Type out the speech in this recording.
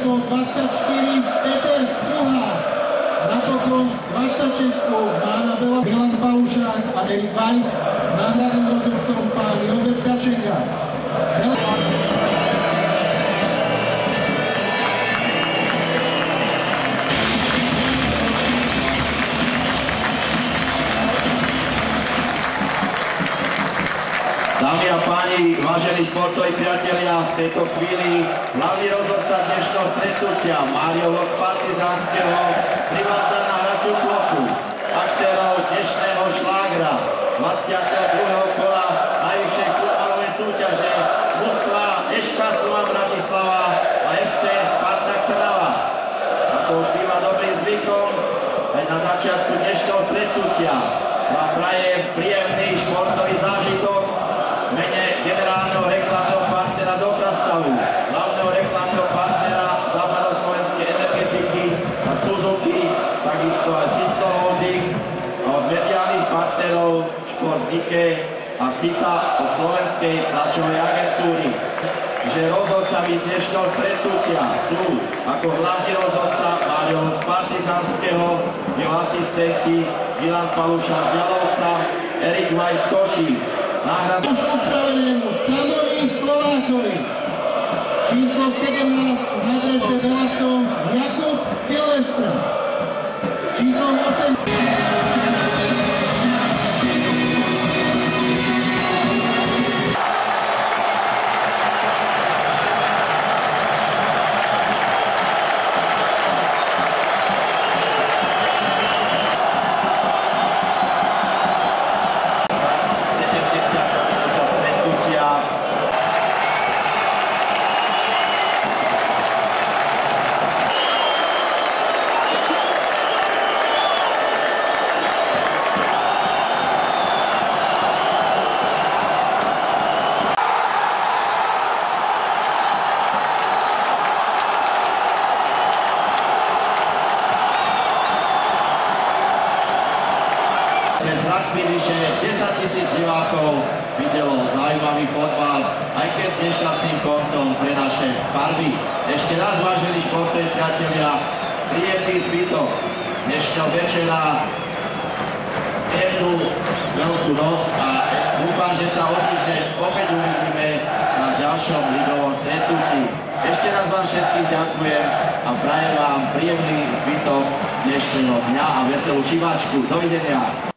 číslo 24 Peter Struha, napokon 26 Mána Bela, Milan Paušák a Erik Weiss, náhradným rozhodcom pán Jozef Kačenga. Dámy a páni, vážení športoví priatelia, v tejto chvíli hlavný rozhodca dnešného stretnutia Mário Vlk z Partizánskeho privádza na hraciu plochu aktérov dnešného šlágra 22. kola najvyššej futbalovej súťaže mužstva Eška Slovan Bratislava a FC Spartak Trnava. Ako už býva dobrým zvykom, aj na začiatku dnešného stretnutia vám praje príjemný športový zážitok v mene generálneho reklamného partnera Dopravstavu, hlavného reklamného partnera západoslovenskej energetiky a Suzuki, takisto aj Sitco Holding a od mediálnych partnerov Šport Ike a Sita od Slovenskej tlačovej agentúry, že rozhodcami dnešného stretnutia sú ako hlavný rozhodca Mário z Partizánskeho, jeho asistenti Milan Paušák z Jalovca, Erik Weiss z Košíc. Už ospravenému Samovi Slovákovi. Číslo 17 na drese Velasov Jakub Silvestr. Číslo 8. Vyše 10 000 divákov videlo zaujímavý fotbal, aj keď s nešťastným koncom pre naše farby. Ešte raz, vážení športoví priatelia, príjemný zbytok dnešného večera, peknú veľkú noc a dúfam, že sa opäť uvidíme na ďalšom ligovom stretnutí. Ešte raz vám všetkým ďakujem a prajem vám príjemný zbytok dnešného dňa a veselú šibačku. Dovidenia.